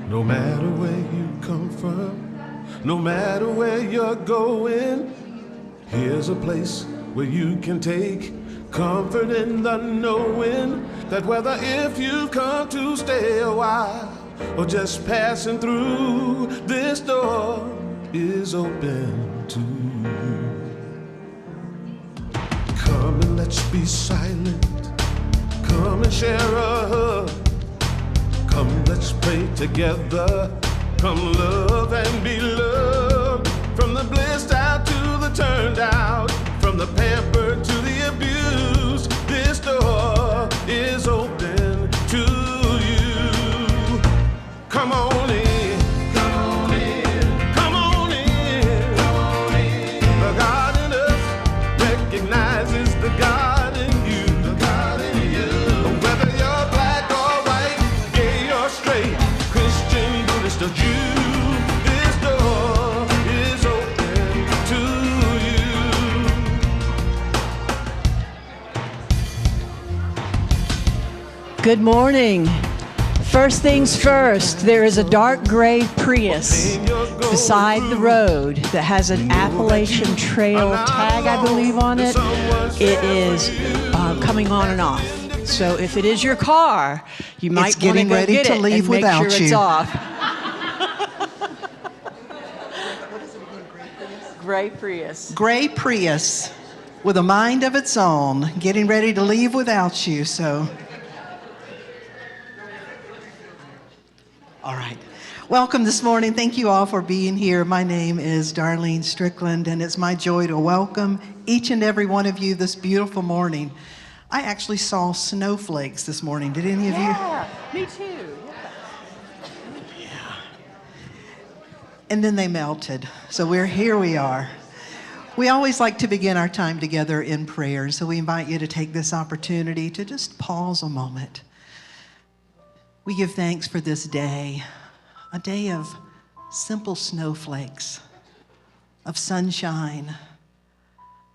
No matter where you come from, no matter where you're going, here's a place where you can take comfort in the knowing that whether if you come to stay a while or just passing through, this door is open to you. Come and let's be silent. Come and share a hug. Come, let's pray together. Come, love and be loved. From the blissed out to the turned out, from the pampered to the abused, this door is open to you. Come on in. Come on in. Come on in. Come on in. The God in us recognizes the God in you. The God in you. Whether you're black or white, gay or straight, Christian, Buddhist or Jew, this door is open to you. Good morning. First things first, there is a dark gray Prius beside the road that has an Appalachian Trail tag, I believe, on it. It is coming on and off. So if it is your car, you might want to go get it and make sure it's off. Gray Prius. Gray Prius with a mind of its own, getting ready to leave without you. So, all right. Welcome this morning. Thank you all for being here. My name is Darlene Strickland, and it's my joy to welcome each and every one of you this beautiful morning. I actually saw snowflakes this morning. Did any of you? Yeah, me too. And then they melted. So here we are. We always like to begin our time together in prayer. So we invite you to take this opportunity to just pause a moment. We give thanks for this day, a day of simple snowflakes, of sunshine,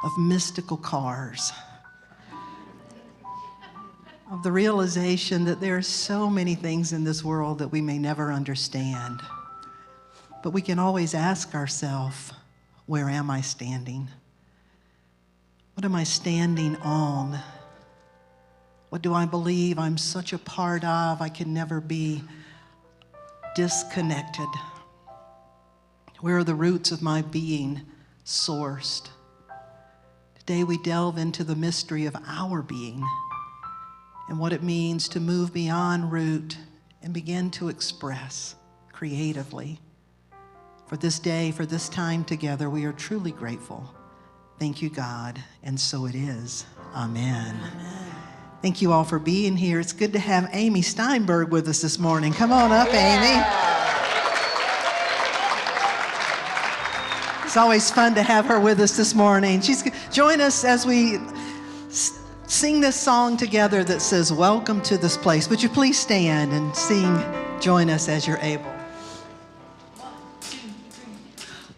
of mystical cars, of the realization that there are so many things in this world that we may never understand. But we can always ask ourselves, where am I standing? What am I standing on? What do I believe I'm such a part of? I can never be disconnected. Where are the roots of my being sourced? Today we delve into the mystery of our being and what it means to move beyond root and begin to express creatively. For this day, for this time together, we are truly grateful. Thank you, God, and so it is. Amen. Amen. Thank you all for being here. It's good to have Amy Steinberg with us this morning. Come on up, Amy. It's always fun to have her with us this morning. Join us as we sing this song together that says, "Welcome to this place." Would you please stand and join us as you're able.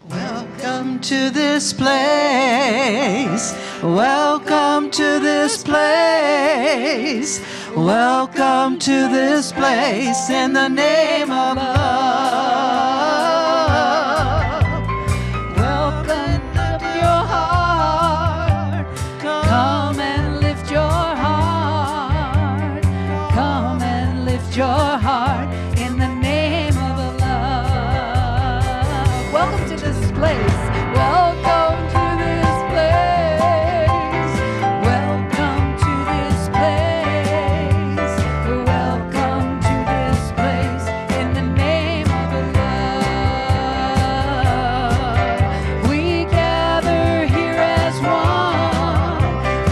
Welcome to this place. Welcome to this place. Welcome to this place in the name of love. Welcome to your heart. Come and lift your heart. Come and lift your heart in the name of love. Welcome to this place. Welcome to this place. Welcome to this place. Welcome to this place in the name of love. We gather here as one.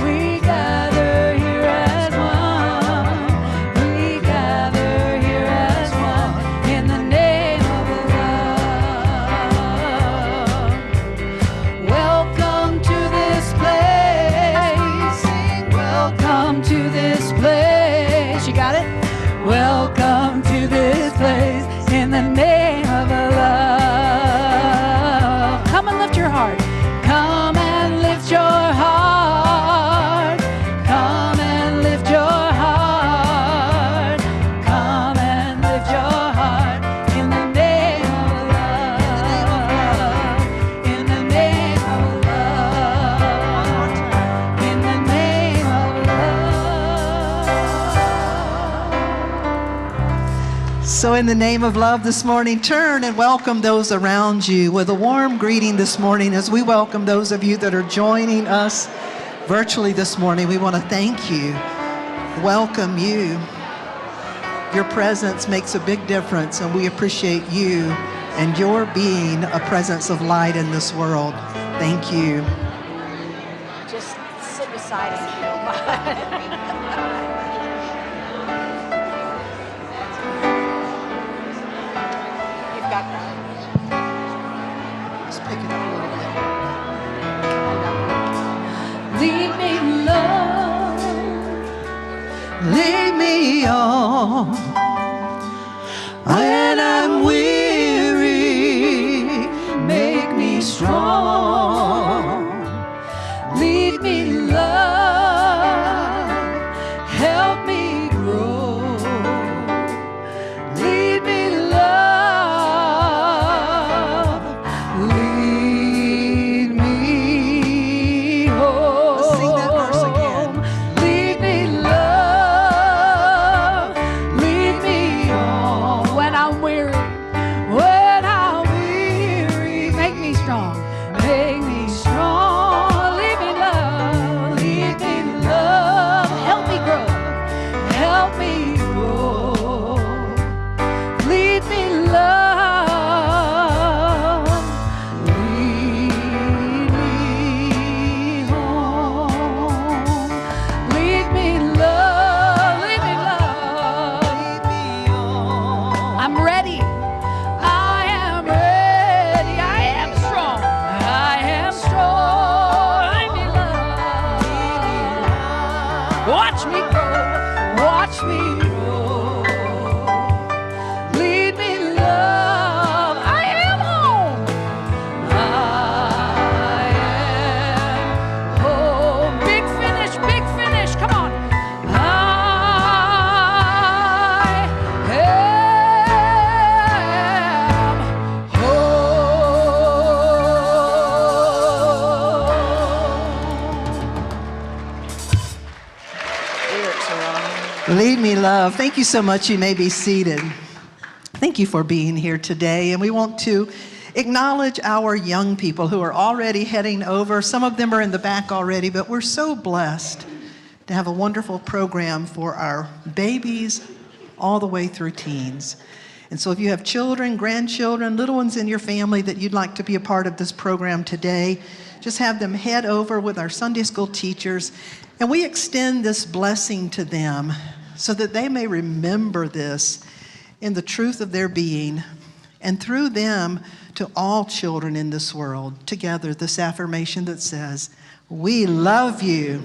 We gather here as one. We gather here as one in the name of love. Welcome to this place. Welcome to this place. You got it? Welcome to this place in the name of love. Come and lift your heart. Come and lift your heart. Come and lift your heart. So in the name of love this morning, turn and welcome those around you with a warm greeting this morning as we welcome those of you that are joining us virtually this morning. We want to thank you, welcome you. Your presence makes a big difference, and we appreciate you and your being a presence of light in this world. Thank you. Just sit beside him if you don't mind. You've got that. Let's pick it up a little bit. Lead me, love. Lead me on when I'm weary. Make me strong. Lead me, love. Help me grow. Lead me, love. Lead me home. Let's sing that verse again. Lead me, love. Lead me on when I'm weary. When I'm weary, make me strong. Make me strong. Lead me, love. Lead me, love. Help me grow. Help me grow. Lead me, love. Lead me home. Lead me, love. Lead me, love. Lead me on. I'm ready. I am ready. I am strong. I am strong. Lead me, love. Watch me grow. Watch me grow. Lead me, love. I am home. I am home. Big finish. Big finish. Come on. I am home. Lead me, love. Thank you so much. You may be seated. Thank you for being here today. And we want to acknowledge our young people who are already heading over. Some of them are in the back already, but we're so blessed to have a wonderful program for our babies all the way through teens. And so if you have children, grandchildren, little ones in your family that you'd like to be a part of this program today, just have them head over with our Sunday school teachers, and we extend this blessing to them so that they may remember this in the truth of their being, and through them to all children in this world. Together, this affirmation that says, we love you,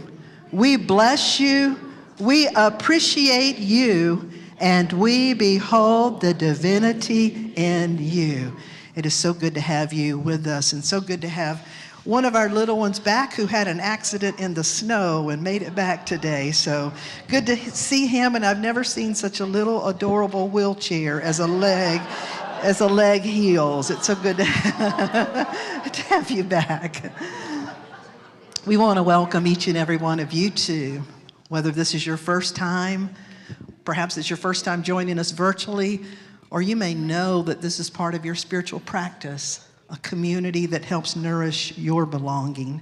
we bless you, we appreciate you, and we behold the divinity in you. It is so good to have you with us, and so good to have one of our little ones back who had an accident in the snow and made it back today. So good to see him, and I've never seen such a little adorable wheelchair as a leg heals. It's so good to have you back. We want to welcome each and every one of you too, whether this is your first time, perhaps it's your first time joining us virtually, or you may know that this is part of your spiritual practice, a community that helps nourish your belonging.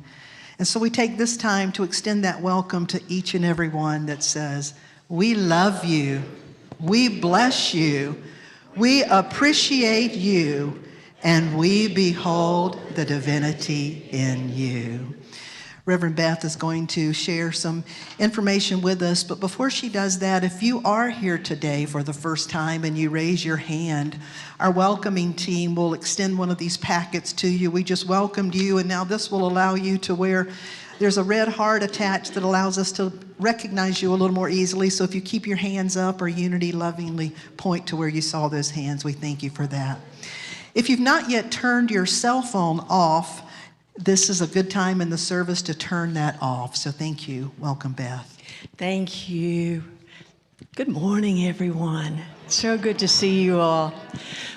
And so we take this time to extend that welcome to each and every one that says, we love you, we bless you, we appreciate you, and we behold the divinity in you. Reverend Beth is going to share some information with us, but before she does that, if you are here today for the first time and you raise your hand, our welcoming team will extend one of these packets to you. We just welcomed you, and now this will allow you to wear, there's a red heart attached that allows us to recognize you a little more easily. So if you keep your hands up, or Unity lovingly point to where you saw those hands, we thank you for that. If you've not yet turned your cell phone off, this is a good time in the service to turn that off. So thank you. Welcome, Beth. Thank you. Good morning, everyone. So good to see you all.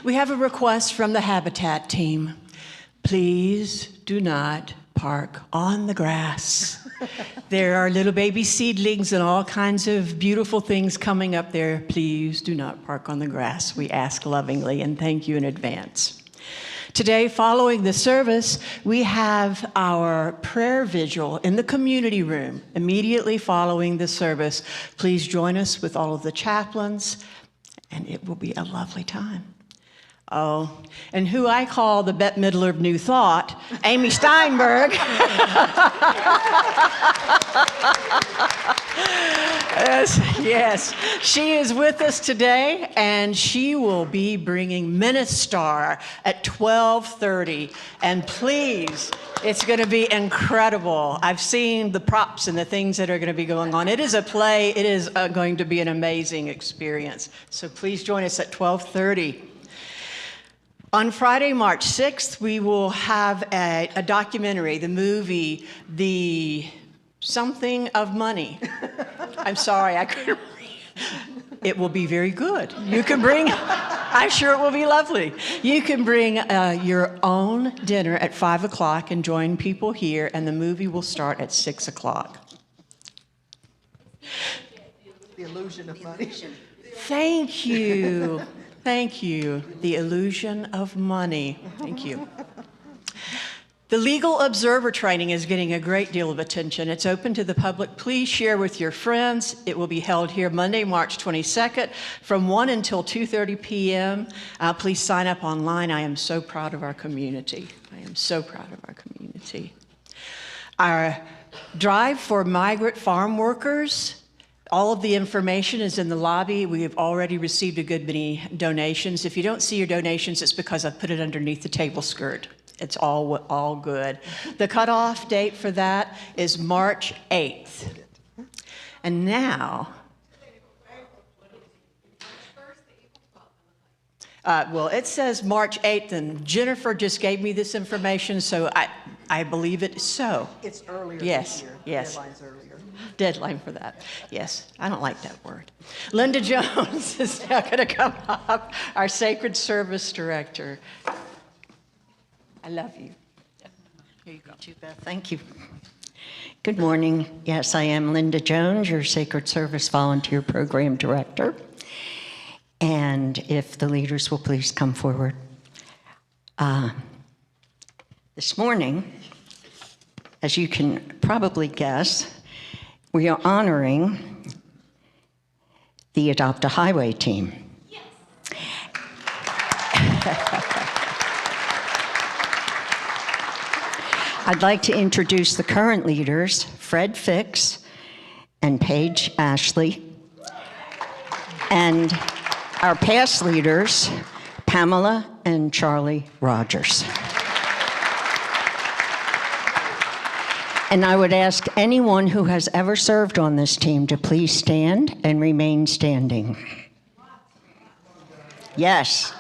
We have a request from the Habitat team. Please do not park on the grass. There are little baby seedlings and all kinds of beautiful things coming up there. Please do not park on the grass. We ask lovingly, and thank you in advance. Today, following the service, we have our prayer vigil in the community room. Immediately following the service, please join us with all of the chaplains, and it will be a lovely time. Oh, and who I call the Bette Midler of New Thought, Amy Steinberg. Yes, she is with us today, and she will be bringing Ministar at 12:30. And please, it's going to be incredible. I've seen the props and the things that are going to be going on. It is a play. It is going to be an amazing experience. So please join us at 12:30. On Friday, March 6th, we will have a documentary, the movie, The Something of Money. I'm sorry, I couldn't read. It will be very good. You can bring, I'm sure it will be lovely. You can bring your own dinner at 5 o'clock and join people here, and the movie will start at 6 o'clock. The illusion of money. Thank you. Thank you. The illusion of money. Thank you. The Legal Observer Training is getting a great deal of attention. It's open to the public. Please share with your friends. It will be held here Monday, March 22nd from 1 until 2:30 p.m. Please sign up online. I am so proud of our community. I am so proud of our community. Our drive for migrant farm workers, all of the information is in the lobby. We have already received a good many donations. If you don't see your donations, it's because I've put it underneath the table skirt. It's all good. The cutoff date for that is March 8th. And now, well, it says March 8th, and Jennifer just gave me this information, so I believe it is so. It's earlier Yes, this year. yes. Deadline's earlier. Deadline for that. Yes, I don't like that word. Linda Jones is now going to come up, our Sacred Service Director. I love you. Here you go. Thank you. Good morning. Yes, I am Linda Jones, your Sacred Service Volunteer Program Director. And if the leaders will please come forward. This morning, as you can probably guess, we are honoring the Adopt a Highway team. Yes. I'd like to introduce the current leaders, Fred Fix and Paige Ashley, and our past leaders, Pamela and Charlie Rogers. And I would ask anyone who has ever served on this team to please stand and remain standing. Yes.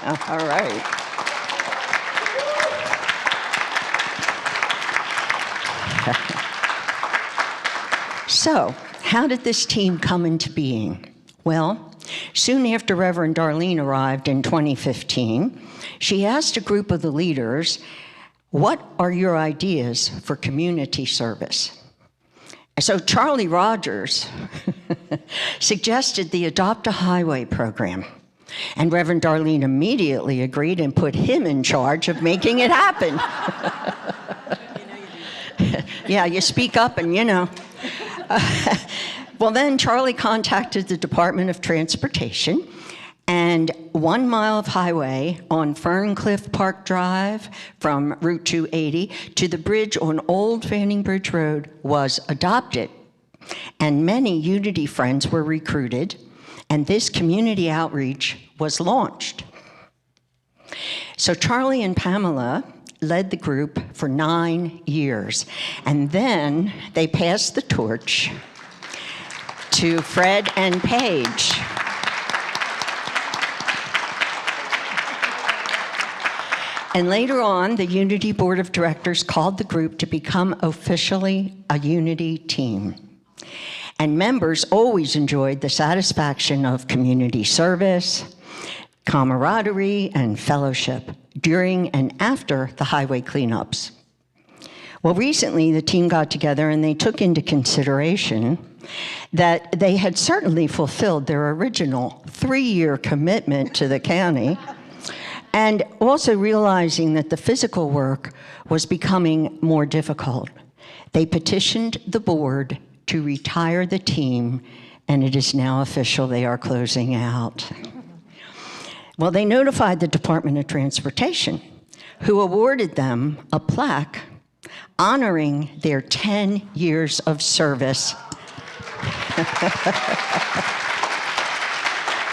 All right. So, how did this team come into being? Well, soon after Reverend Darlene arrived in 2015, she asked a group of the leaders, "What are your ideas for community service?" So Charlie Rogers suggested the Adopt a Highway program. And Reverend Darlene immediately agreed and put him in charge of making it happen. Yeah, you speak up and you know. Well, then Charlie contacted the Department of Transportation, and 1 mile of highway on Ferncliff Park Drive from Route 280 to the bridge on Old Fanning Bridge Road was adopted. And many Unity friends were recruited, and this community outreach was launched. So Charlie and Pamela led the group for 9 years, and then they passed the torch to Fred and Paige. And later on, the Unity Board of Directors called the group to become officially a Unity team. And members always enjoyed the satisfaction of community service, camaraderie, and fellowship during and after the highway cleanups. Well, recently the team got together and they took into consideration that they had certainly fulfilled their original 3-year commitment to the county, and also realizing that the physical work was becoming more difficult. They petitioned the board to retire the team, and it is now official, they are closing out. Well, they notified the Department of Transportation, who awarded them a plaque honoring their 10 years of service.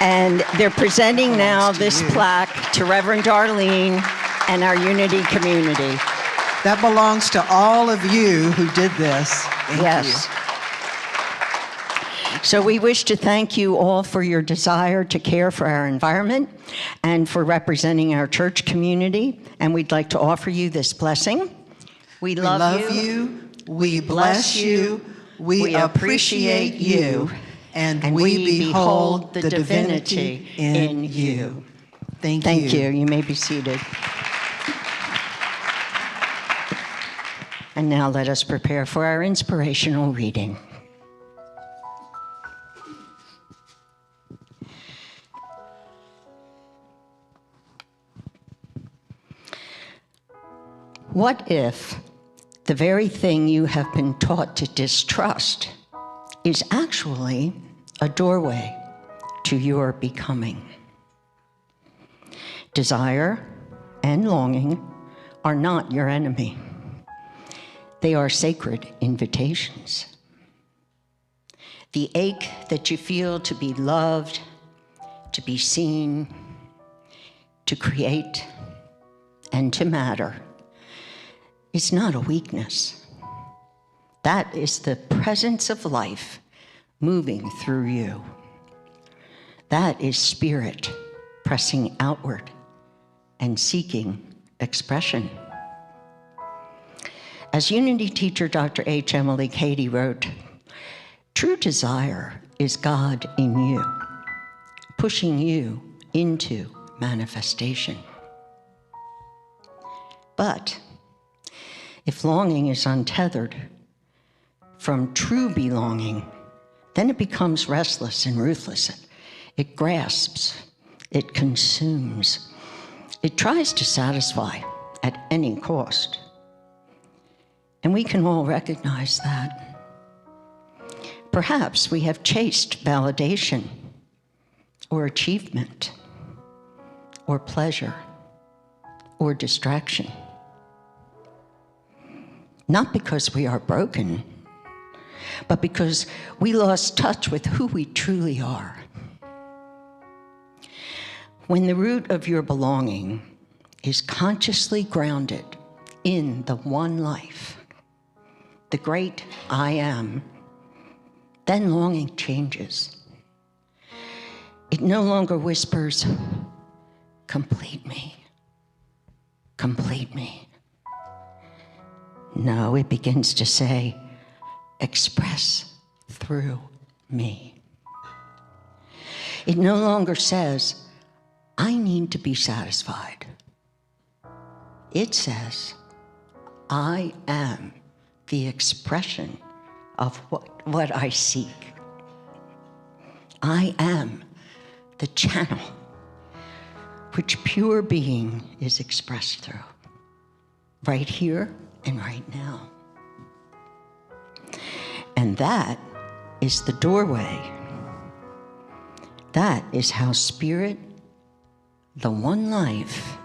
And they're presenting now this plaque to Reverend Darlene and our Unity community. That belongs to all of you who did this. Thank Yes. you. So we wish to thank you all for your desire to care for our environment and for representing our church community. And we'd like to offer you this blessing. We love you. We bless you. We appreciate you. And we behold the divinity in you. Thank you. Thank you. You may be seated. And now let us prepare for our inspirational reading. What if the very thing you have been taught to distrust is actually a doorway to your becoming? Desire and longing are not your enemy. They are sacred invitations. The ache that you feel to be loved, to be seen, to create, and to matter is not a weakness. That is the presence of life moving through you. That is spirit pressing outward and seeking expression. As Unity teacher Dr. H. Emily Cady wrote, true desire is God in you, pushing you into manifestation. But if longing is untethered from true belonging, then it becomes restless and ruthless. It grasps, it consumes, it tries to satisfy at any cost. And we can all recognize that. Perhaps we have chased validation or achievement or pleasure or distraction. Not because we are broken, but because we lost touch with who we truly are. When the root of your belonging is consciously grounded in the one life, the great I am, then longing changes. It no longer whispers, complete me, complete me. No, it begins to say, express through me. It no longer says, I need to be satisfied. It says, I am the expression of what I seek. I am the channel which pure being is expressed through, right here and right now. And that is the doorway. That is how spirit, the one life,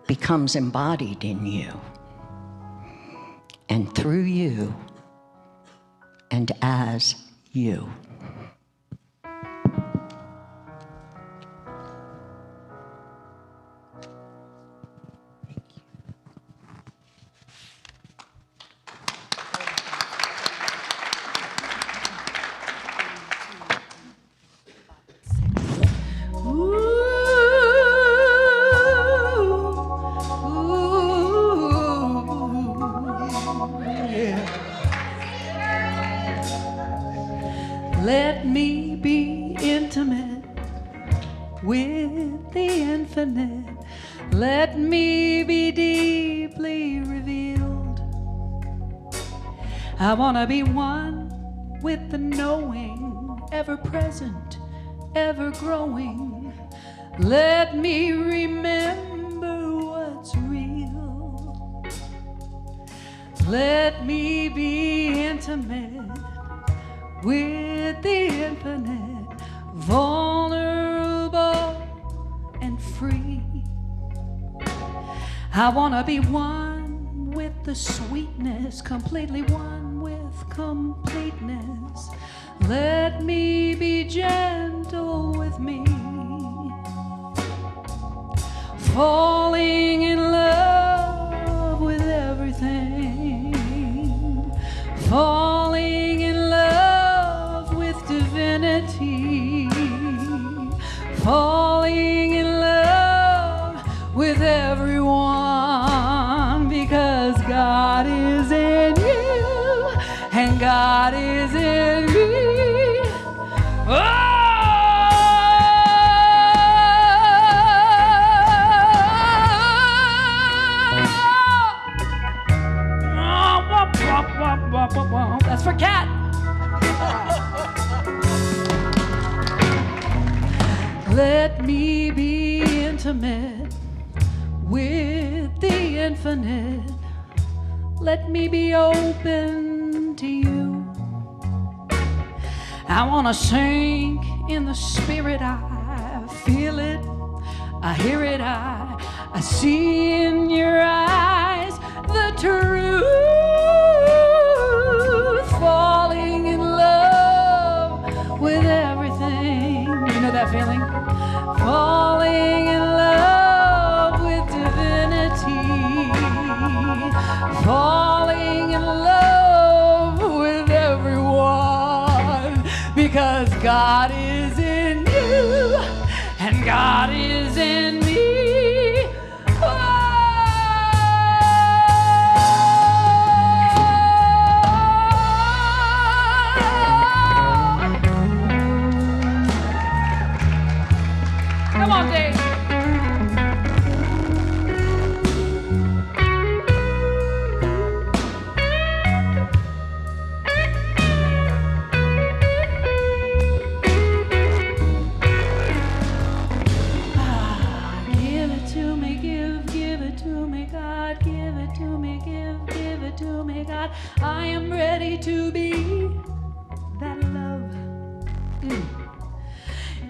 becomes embodied in you, and through you, and as you. Let me be intimate with the infinite. Let me be deeply revealed. I want to be one with the knowing, ever present, ever growing. Let me remember what's real. Let me be intimate with the infinite, vulnerable and free. I want to be one with the sweetness, completely one with completeness. Let me be gentle with me, falling in love with everything, falling in love with divinity, falling in love with everyone, because God is in you and God is in me. Oh! That's for Cat. Let me be intimate with the infinite. Let me be open to you. I want to sink in the spirit. I feel it. I hear it. I see in your eyes the truth. Falling in love with everything. You know that feeling? Falling in love with divinity. Falling in love with everyone. Because God is in you and God is in me. Come on, Dave. Give it to me, give it to me, God. Give it to me, give it to me, God. I am ready to be that love.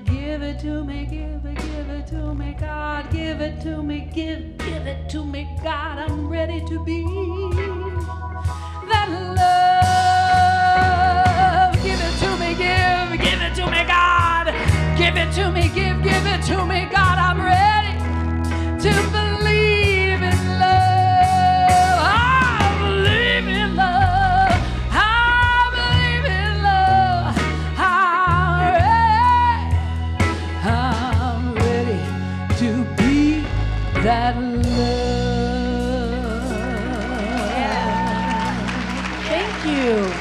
Give it to me, give it to me, God. Give it to me, give it to me, God. I'm ready to be that love. Give it to me, give it to me, God. Give it to me, give it to me, God. I'm ready to believe in love. I believe in love. I believe in love. I'm ready to be that love. Yeah. Thank you.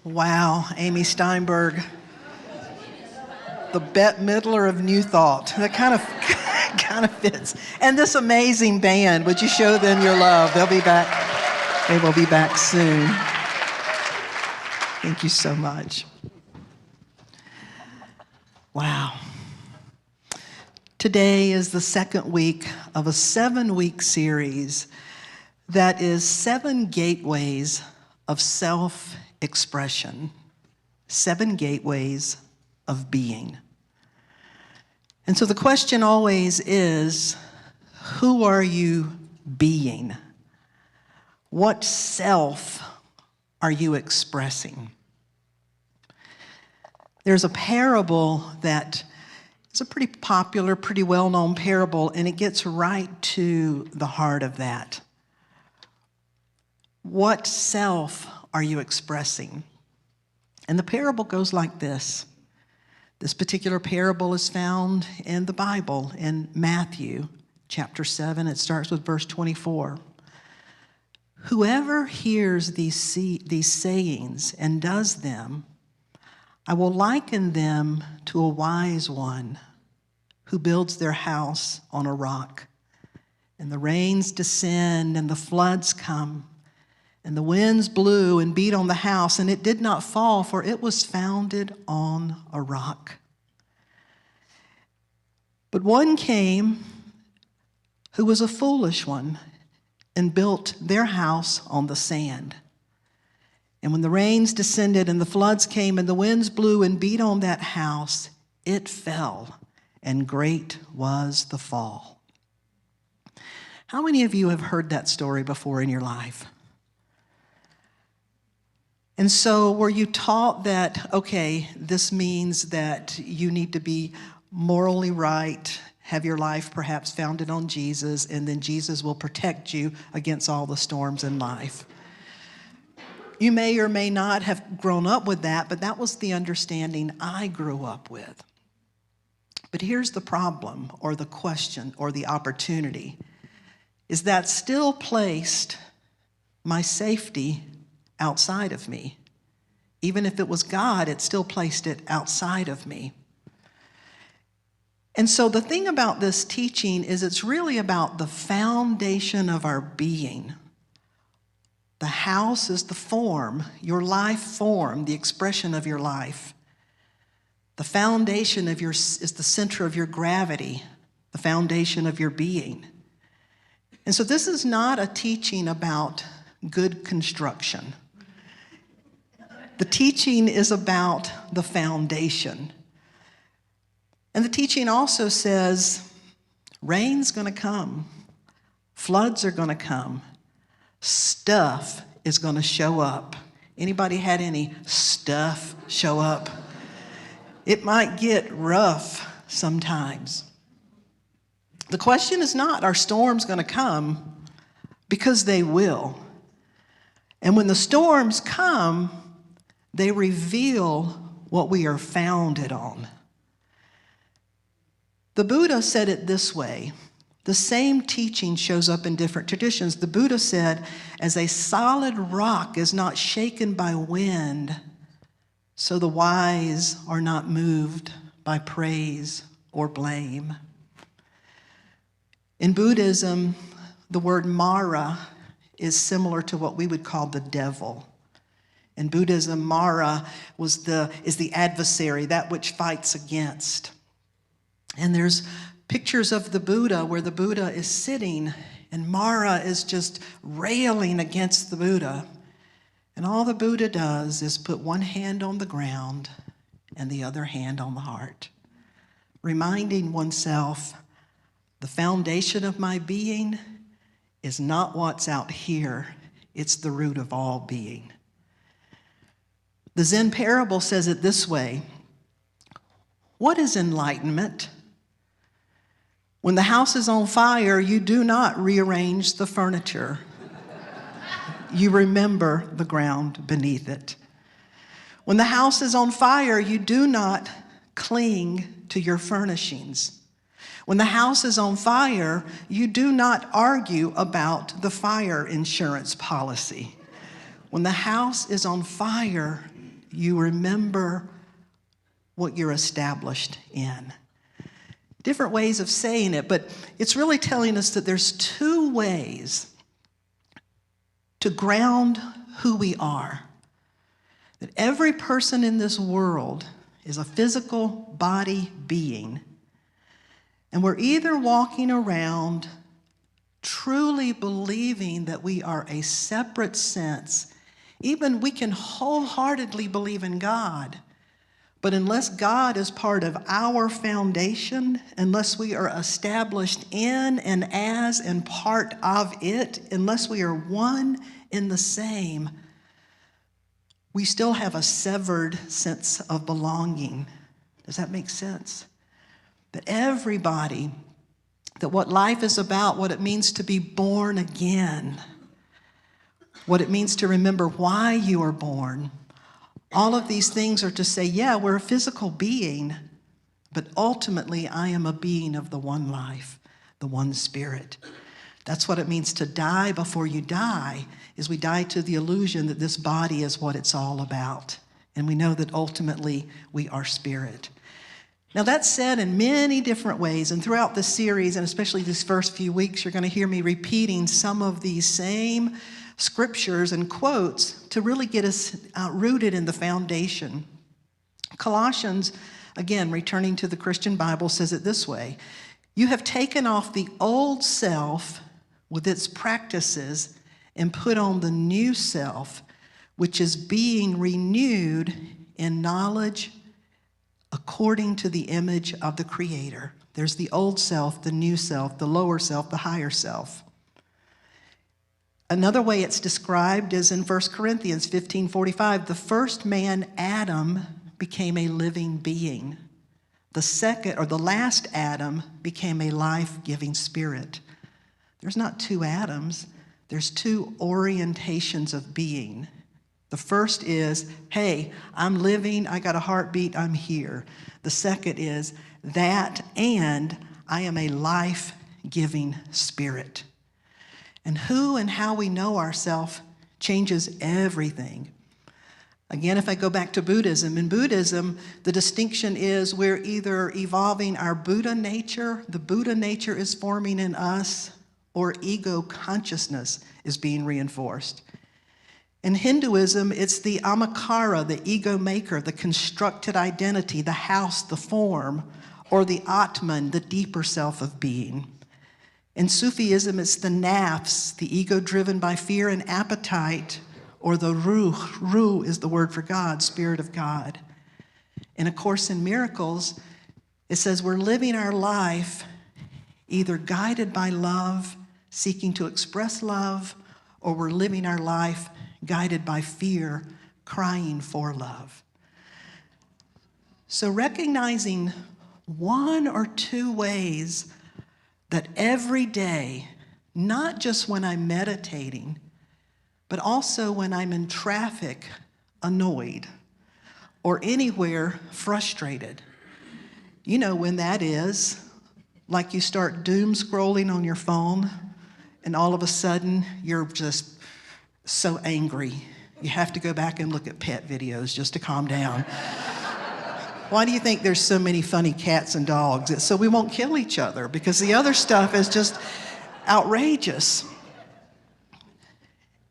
Wow, Amy Steinberg, the Bette Midler of New Thought. That kind of fits. And this amazing band, would you show them your love? They'll be back. They will be back soon. Thank you so much. Wow. Today is the second week of a 7-week series that is 7 gateways of self-expression, 7 gateways of being. And so the question always is, who are you being? What self are you expressing? There's a parable that is a pretty popular, pretty well-known parable, and it gets right to the heart of that. What self are you expressing? And the parable goes like this. This particular parable is found in the Bible in Matthew chapter 7. It starts with verse 24. Whoever hears these sayings and does them, I will liken them to a wise one who builds their house on a rock. And the rains descend and the floods come, and the winds blew and beat on the house, and it did not fall, for it was founded on a rock. But one came who was a foolish one and built their house on the sand. And when the rains descended and the floods came and the winds blew and beat on that house, it fell, and great was the fall. How many of you have heard that story before in your life? And so were you taught that, okay, this means that you need to be morally right, have your life perhaps founded on Jesus, and then Jesus will protect you against all the storms in life? You may or may not have grown up with that, but that was the understanding I grew up with. But here's the problem, or the question, or the opportunity, is that still placed my safety outside of me. Even if it was God, it still placed it outside of me. And so the thing about this teaching is it's really about the foundation of our being. The house is the form, your life form, the expression of your life. The foundation of is the center of your gravity, the foundation of your being. And so this is not a teaching about good construction. The teaching is about the foundation. And the teaching also says, rain's going to come, floods are going to come, stuff is going to show up. Anybody had any stuff show up? It might get rough sometimes. The question is not, are storms going to come? Because they will. And when the storms come, they reveal what we are founded on. The Buddha said it this way. The same teaching shows up in different traditions. The Buddha said, as a solid rock is not shaken by wind, so the wise are not moved by praise or blame. In Buddhism, the word Mara is similar to what we would call the devil. In Buddhism, Mara is the adversary, that which fights against. And there's pictures of the Buddha where the Buddha is sitting and Mara is just railing against the Buddha. And all the Buddha does is put one hand on the ground and the other hand on the heart, reminding oneself, the foundation of my being is not what's out here, it's the root of all being. The Zen parable says it this way. What is enlightenment? When the house is on fire, you do not rearrange the furniture. You remember the ground beneath it. When the house is on fire, you do not cling to your furnishings. When the house is on fire, you do not argue about the fire insurance policy. When the house is on fire, you remember what you're established in. Different ways of saying it, but it's really telling us that there's two ways to ground who we are. That every person in this world is a physical body being, and we're either walking around truly believing that we are a separate sense. Even we can wholeheartedly believe in God, but unless God is part of our foundation, unless we are established in and as and part of it, unless we are one in the same, we still have a severed sense of belonging. Does that make sense? That everybody, that what life is about, what it means to be born again, what it means to remember why you are born, all of these things are to say, yeah, we're a physical being, but ultimately I am a being of the one life, the one spirit. That's what it means to die before you die, is we die to the illusion that this body is what it's all about. And we know that ultimately we are spirit. Now that's said in many different ways, and throughout this series, and especially these first few weeks, you're going to hear me repeating some of these same scriptures and quotes to really get us rooted in the foundation. Colossians, again, returning to the Christian Bible, says it this way: you have taken off the old self with its practices and put on the new self, which is being renewed in knowledge according to the image of the Creator. There's the old self, the new self, the lower self, the higher self. Another way it's described is in 1 Corinthians 15:45. The first man, Adam, became a living being. The last Adam became a life-giving spirit. There's not two Adams, there's two orientations of being. The first is, hey, I'm living, I got a heartbeat, I'm here. The second is that, and I am a life-giving spirit. And who and how we know ourselves changes everything. Again, if I go back to Buddhism, in Buddhism, the distinction is we're either evolving our Buddha nature, the Buddha nature is forming in us, or ego consciousness is being reinforced. In Hinduism, it's the amakara, the ego maker, the constructed identity, the house, the form, or the Atman, the deeper self of being. In Sufism, it's the nafs, the ego driven by fear and appetite, or the ruh. Ruh is the word for God, Spirit of God. In A Course in Miracles, it says we're living our life either guided by love, seeking to express love, or we're living our life guided by fear, crying for love. So recognizing one or two ways that every day, not just when I'm meditating, but also when I'm in traffic, annoyed, or anywhere frustrated. You know when that is, like you start doom scrolling on your phone, and all of a sudden you're just so angry. You have to go back and look at pet videos just to calm down. Why do you think there's so many funny cats and dogs? It's so we won't kill each other, because the other stuff is just outrageous.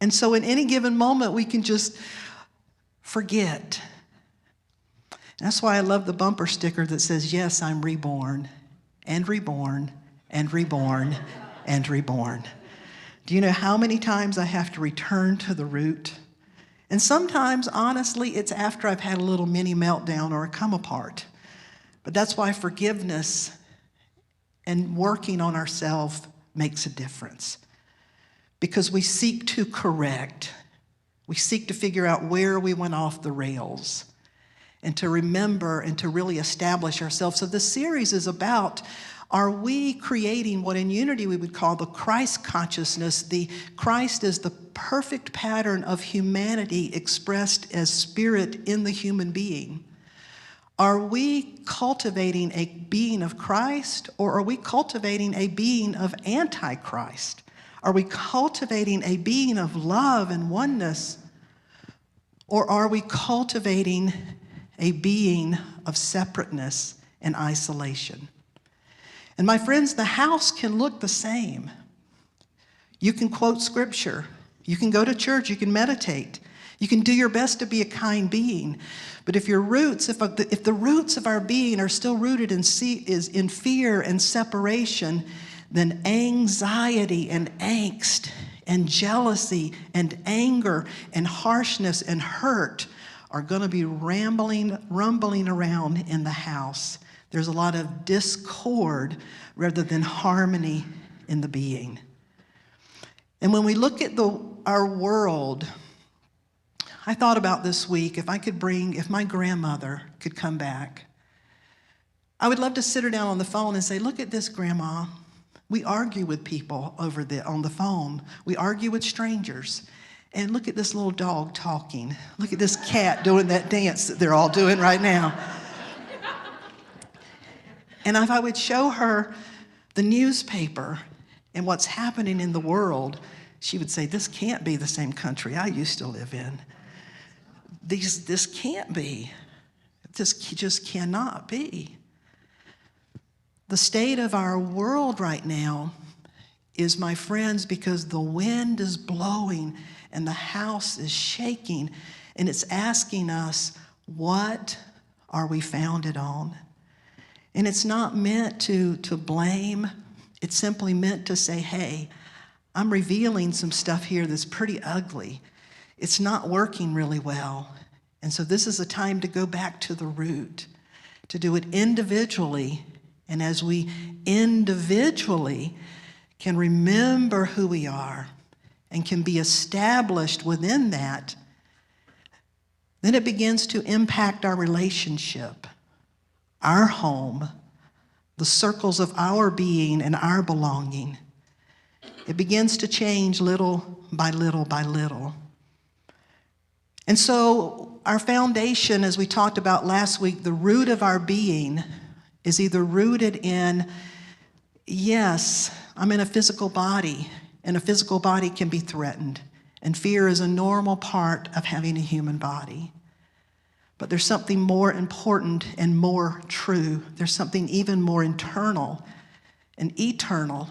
And so in any given moment, we can just forget. And that's why I love the bumper sticker that says, yes, I'm reborn, and reborn, and reborn, and reborn. Do you know how many times I have to return to the root? And sometimes, honestly, it's after I've had a little mini meltdown or a come apart. But that's why forgiveness and working on ourselves makes a difference. Because we seek to correct. We seek to figure out where we went off the rails and to remember and to really establish ourselves. So this series is about, are we creating what in unity we would call the Christ consciousness? The Christ is the perfect pattern of humanity expressed as spirit in the human being. Are we cultivating a being of Christ, or are we cultivating a being of Antichrist? Are we cultivating a being of love and oneness, or are we cultivating a being of separateness and isolation? And my friends, the house can look the same. You can quote scripture. You can go to church. You can meditate. You can do your best to be a kind being. But if your roots, if the roots of our being are still rooted in fear and separation, then anxiety and angst and jealousy and anger and harshness and hurt are going to be rumbling around in the house. There's a lot of discord rather than harmony in the being. And when we look at our world, I thought about this week, if my grandmother could come back, I would love to sit her down on the phone and say, look at this, Grandma. We argue with people on the phone. We argue with strangers. And look at this little dog talking. Look at this cat doing that dance that they're all doing right now. And if I would show her the newspaper and what's happening in the world, she would say, this can't be the same country I used to live in. This can't be. This just cannot be. The state of our world right now is, my friends, because the wind is blowing and the house is shaking, and it's asking us, what are we founded on? And it's not meant to blame. It's simply meant to say, hey, I'm revealing some stuff here that's pretty ugly. It's not working really well. And so this is a time to go back to the root, to do it individually. And as we individually can remember who we are and can be established within that, then it begins to impact our relationship, our home, the circles of our being and our belonging. It begins to change little by little by little. And so our foundation, as we talked about last week, the root of our being is either rooted in, yes, I'm in a physical body, and a physical body can be threatened, and fear is a normal part of having a human body. But there's something more important and more true. There's something even more internal and eternal,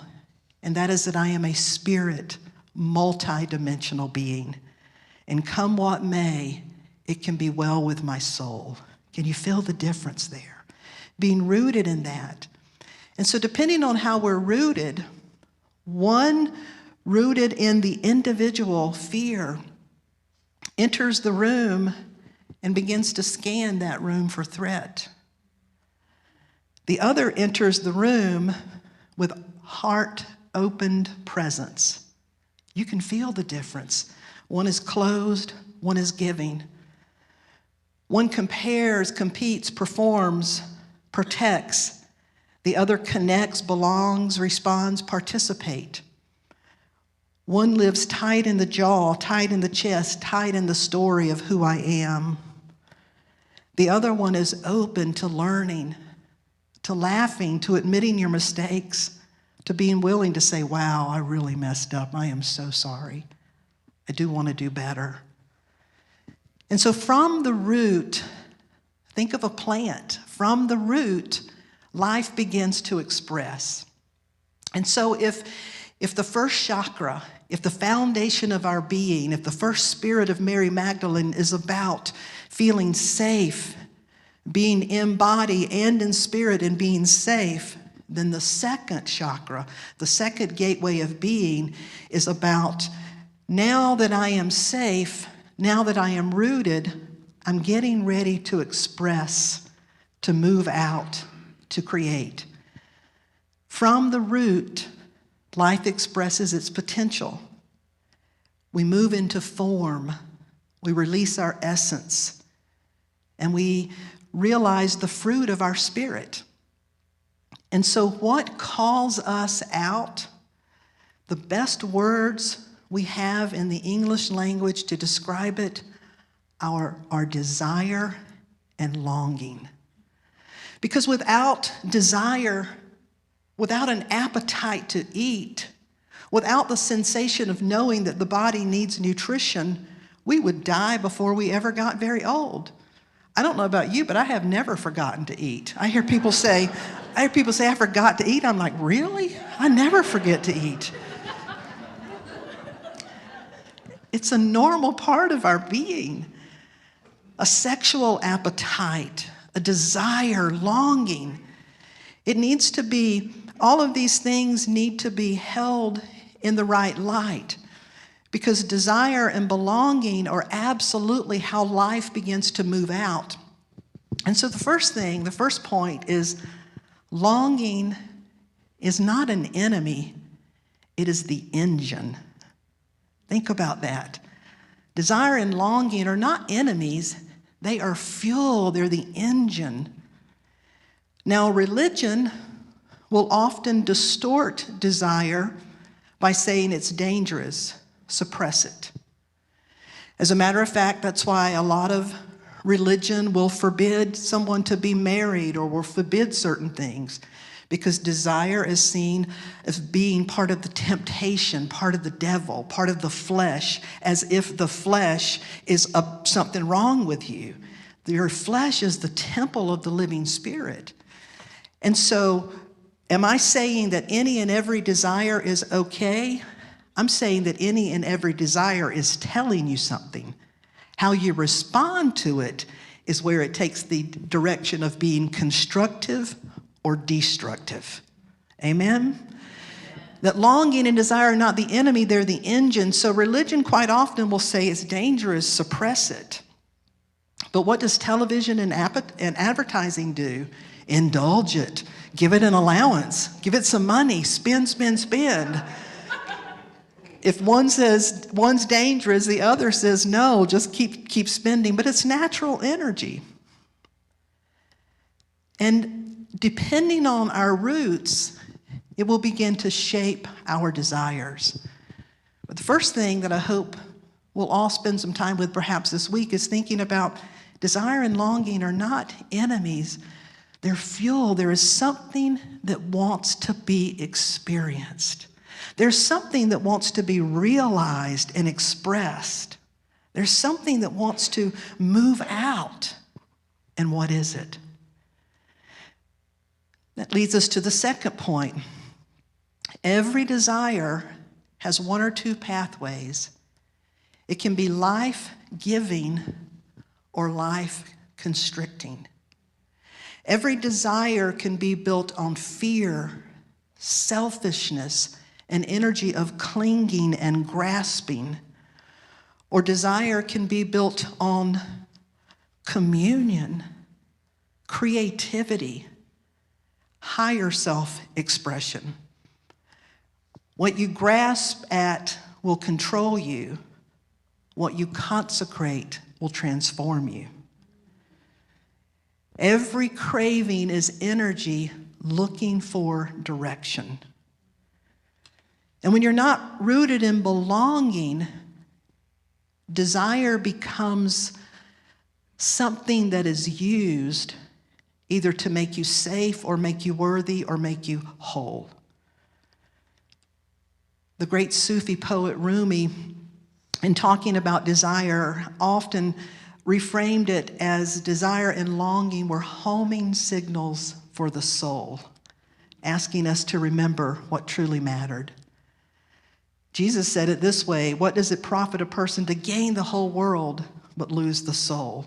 and that is that I am a spirit, multi-dimensional being. And come what may, it can be well with my soul. Can you feel the difference there? Being rooted in that. And so depending on how we're rooted, one rooted in the individual fear enters the room and begins to scan that room for threat. The other enters the room with heart-opened presence. You can feel the difference. One is closed, one is giving. One compares, competes, performs, protects. The other connects, belongs, responds, participate. One lives tight in the jaw, tight in the chest, tight in the story of who I am. The other one is open to learning, to laughing, to admitting your mistakes, to being willing to say, wow, I really messed up. I am so sorry. I do want to do better. And so from the root, think of a plant. From the root, life begins to express. And so if the first chakra, if the foundation of our being, if the first spirit of Mary Magdalene is about feeling safe, being in body and in spirit and being safe, then the second chakra, the second gateway of being, is about, now that I am safe, now that I am rooted, I'm getting ready to express, to move out, to create. From the root, life expresses its potential. We move into form. We release our essence. And we realize the fruit of our spirit. And so what calls us out, the best words we have in the English language to describe it, our desire and longing. Because without desire, without an appetite to eat, without the sensation of knowing that the body needs nutrition, we would die before we ever got very old. I don't know about you, but I have never forgotten to eat. I hear people say, I forgot to eat. I'm like, really? I never forget to eat. It's a normal part of our being. A sexual appetite, a desire, longing. It needs to be, all of these things need to be held in the right light, because desire and belonging are absolutely how life begins to move out. And so the first point is, longing is not an enemy, it is the engine. Think about that. Desire and longing are not enemies, they are fuel, they're the engine. Now, religion will often distort desire by saying it's dangerous, suppress it. As a matter of fact, that's why a lot of religion will forbid someone to be married or will forbid certain things, because desire is seen as being part of the temptation, part of the devil, part of the flesh, as if the flesh is something wrong with you. Your flesh is the temple of the living Spirit. And so, am I saying that any and every desire is okay? I'm saying that any and every desire is telling you something. How you respond to it is where it takes the direction of being constructive or destructive. Amen? That longing and desire are not the enemy, they're the engine. So religion quite often will say it's dangerous, suppress it. But what does television and advertising do? Indulge it. Give it an allowance. Give it some money. Spend, spend, spend. If one says one's dangerous, the other says no, just keep spending. But it's natural energy. And depending on our roots, it will begin to shape our desires. But the first thing that I hope we'll all spend some time with perhaps this week is thinking about desire and longing are not enemies. They're fuel. There is something that wants to be experienced. There's something that wants to be realized and expressed. There's something that wants to move out. And what is it? That leads us to the second point. Every desire has one or two pathways. It can be life-giving or life-constricting. Every desire can be built on fear, selfishness, an energy of clinging and grasping. Or desire can be built on communion, creativity, higher self-expression. What you grasp at will control you. What you consecrate will transform you. Every craving is energy looking for direction. And when you're not rooted in belonging, desire becomes something that is used either to make you safe or make you worthy or make you whole. The great Sufi poet Rumi, in talking about desire, often reframed it as desire and longing were homing signals for the soul, asking us to remember what truly mattered. Jesus said it this way: what does it profit a person to gain the whole world but lose the soul?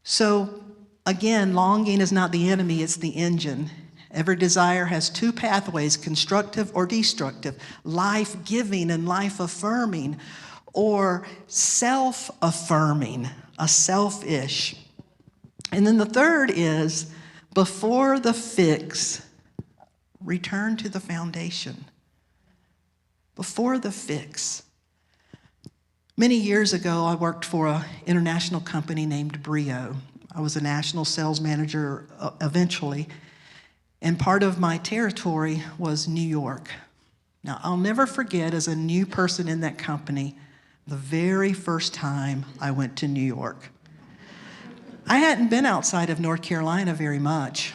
So again, longing is not the enemy, it's the engine. Every desire has two pathways, constructive or destructive, life-giving and life-affirming, or self-affirming, a selfish. And then the third is, before the fix, return to the foundation. Before the fix. Many years ago, I worked for an international company named Brio. I was a national sales manager eventually, and part of my territory was New York. Now, I'll never forget, as a new person in that company, the very first time I went to New York. I hadn't been outside of North Carolina very much.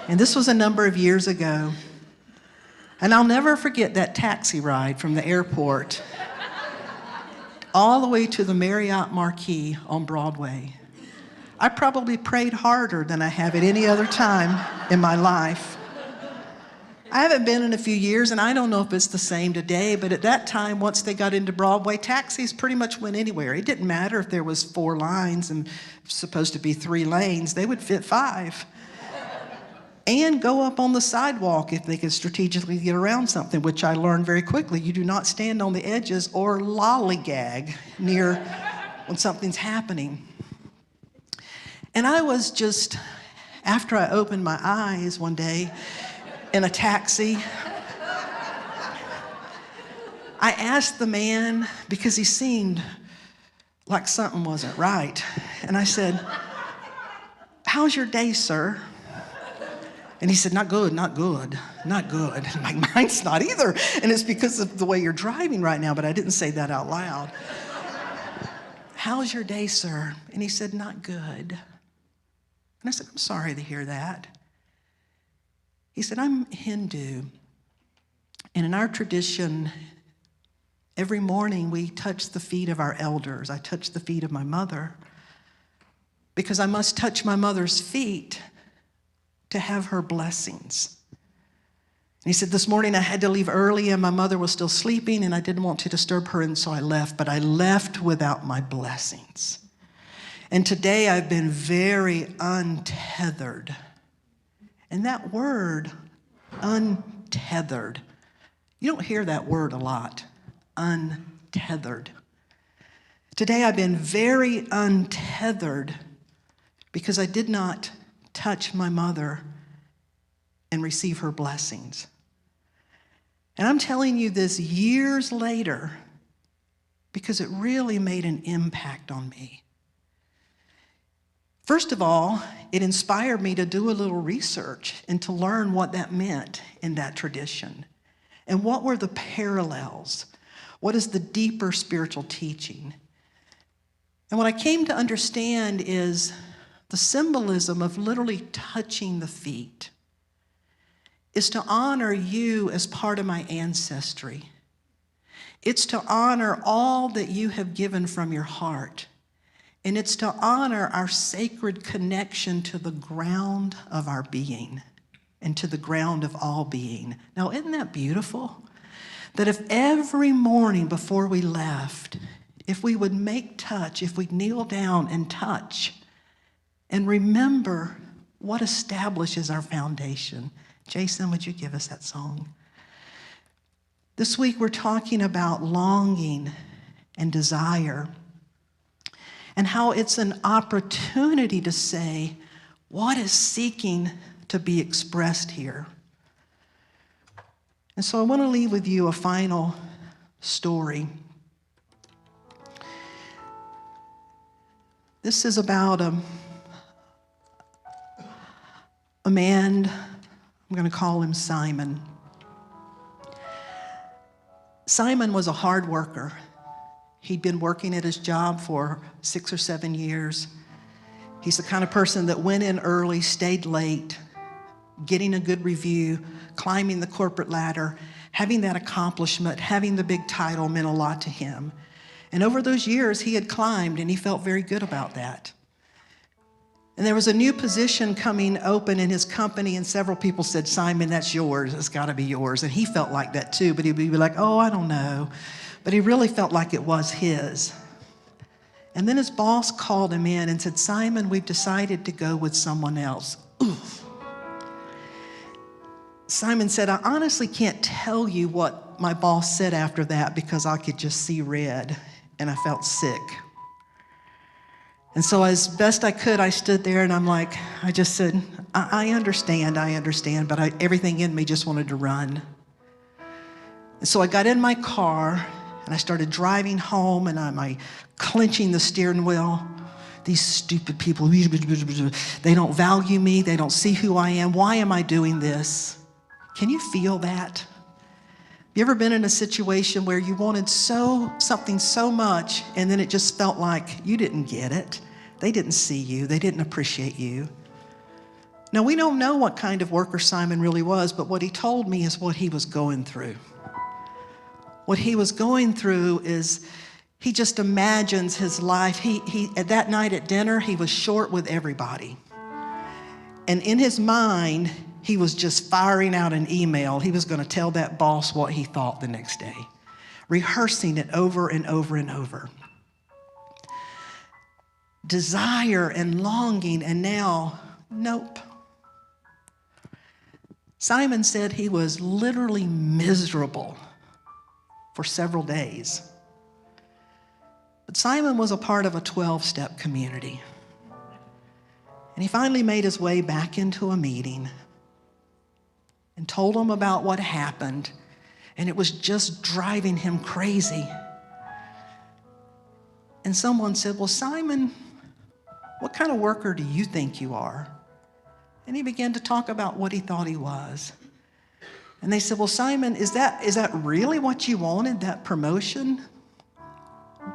And this was a number of years ago. And I'll never forget that taxi ride from the airport all the way to the Marriott Marquis on Broadway. I probably prayed harder than I have at any other time in my life. I haven't been in a few years, and I don't know if it's the same today, but at that time, once they got into Broadway, taxis pretty much went anywhere. It didn't matter if there was 4 lines and supposed to be 3 lanes, they would fit 5. And go up on the sidewalk if they could strategically get around something, which I learned very quickly. You do not stand on the edges or lollygag near when something's happening. And I was just, after I opened my eyes one day in a taxi, I asked the man, because he seemed like something wasn't right. And I said, "How's your day, sir?" And he said, "Not good, not good, not good." And my mind's not either. And it's because of the way you're driving right now, but I didn't say that out loud. "How's your day, sir?" And he said, "Not good." And I said, I'm sorry to hear that. He said, I'm Hindu. And in our tradition, every morning we touch the feet of our elders. I touch the feet of my mother because I must touch my mother's feet to have her blessings. And he said, this morning I had to leave early and my mother was still sleeping and I didn't want to disturb her, and so I left, but I left without my blessings. And today I've been very untethered. And that word, untethered, you don't hear that word a lot, untethered. Today I've been very untethered because I did not touch my mother and receive her blessings. And I'm telling you this years later because it really made an impact on me. First of all, it inspired me to do a little research and to learn what that meant in that tradition. And what were the parallels? What is the deeper spiritual teaching? And what I came to understand is the symbolism of literally touching the feet is to honor you as part of my ancestry. It's to honor all that you have given from your heart. And it's to honor our sacred connection to the ground of our being and to the ground of all being. Now, isn't that beautiful? That if every morning before we left, if we would make touch, if we'd kneel down and touch and remember what establishes our foundation. Jason, would you give us that song? This week we're talking about longing and desire, and how it's an opportunity to say, what is seeking to be expressed here? And so I want to leave with you a final story. This is about a man, I'm going to call him Simon. Simon was a hard worker. He'd been working at his job for 6 or 7 years. He's the kind of person that went in early, stayed late, getting a good review, climbing the corporate ladder, having that accomplishment, having the big title meant a lot to him. And over those years, he had climbed, and he felt very good about that. And there was a new position coming open in his company, and several people said, Simon, that's yours. It's got to be yours. And he felt like that too, but he'd be like, oh, I don't know. But he really felt like it was his. And then his boss called him in and said, Simon, we've decided to go with someone else. Oof. Simon said, I honestly can't tell you what my boss said after that because I could just see red and I felt sick. And so as best I could, I stood there and I just said, I understand, but everything in me just wanted to run. And so I got in my car and I started driving home, and I'm clenching the steering wheel. These stupid people, they don't value me, they don't see who I am. Why am I doing this? Can you feel that? Have you ever been in a situation where you wanted something so much, and then it just felt like you didn't get it? They didn't see you. They didn't appreciate you. Now, we don't know what kind of worker Simon really was, but what he told me is what he was going through. What he was going through is he just imagines his life. He that night at dinner, he was short with everybody. And in his mind, he was just firing out an email. He was going to tell that boss what he thought the next day, rehearsing it over and over and over. Desire and longing, and now, nope. Simon said he was literally miserable for several days. But Simon was a part of a 12-step community. And he finally made his way back into a meeting and told them about what happened, and it was just driving him crazy. And someone said, well, Simon, what kind of worker do you think you are? And he began to talk about what he thought he was. And they said, well, Simon, is that really what you wanted, that promotion?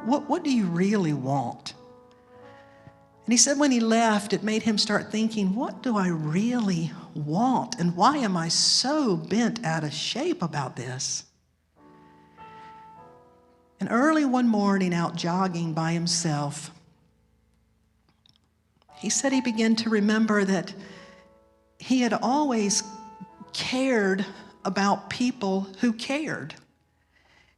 What do you really want? And he said when he left, it made him start thinking, what do I really want? And why am I so bent out of shape about this? And early one morning, out jogging by himself, he said he began to remember that he had always cared about people who cared.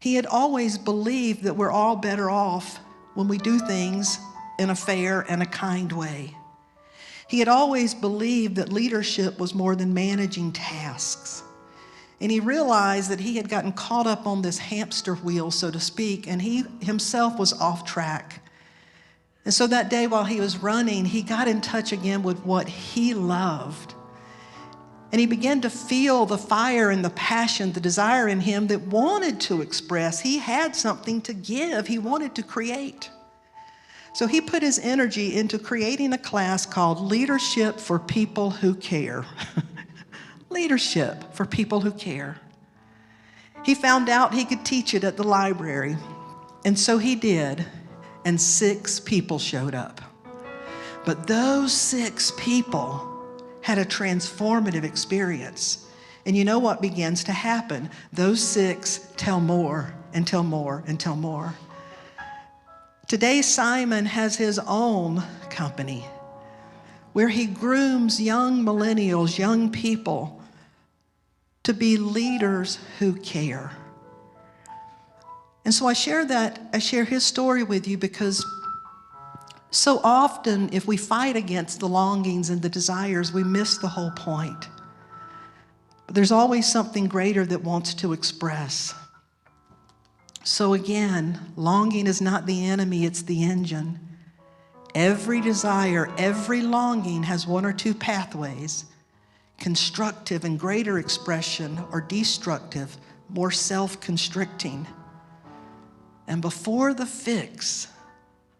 He had always believed that we're all better off when we do things in a fair and a kind way. He had always believed that leadership was more than managing tasks. And he realized that he had gotten caught up on this hamster wheel, so to speak, and he himself was off track. And so that day while he was running, he got in touch again with what he loved. And he began to feel the fire and the passion, the desire in him that wanted to express. He had something to give. He wanted to create. So he put his energy into creating a class called Leadership for People Who Care. Leadership for People Who Care. He found out he could teach it at the library, and so he did, and 6 people showed up. But those 6 people had a transformative experience. And you know what begins to happen? Those 6 tell more and tell more and tell more. Today, Simon has his own company where he grooms young millennials, young people, to be leaders who care. And so I share his story with you because so often if we fight against the longings and the desires, we miss the whole point. But there's always something greater that wants to express. So again, longing is not the enemy, it's the engine. Every desire, every longing has 1 or 2 pathways, constructive and greater expression, or destructive, more self-constricting. And before the fix,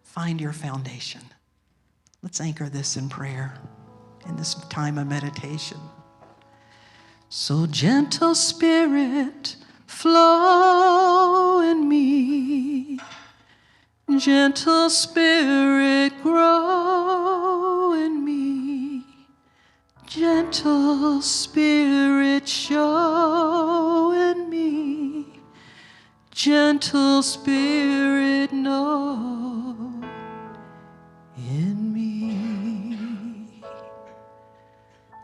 find your foundation. Let's anchor this in prayer in this time of meditation. So gentle Spirit, flow in me. Gentle Spirit, grow in me. Gentle Spirit, show in me. Gentle Spirit, know in me.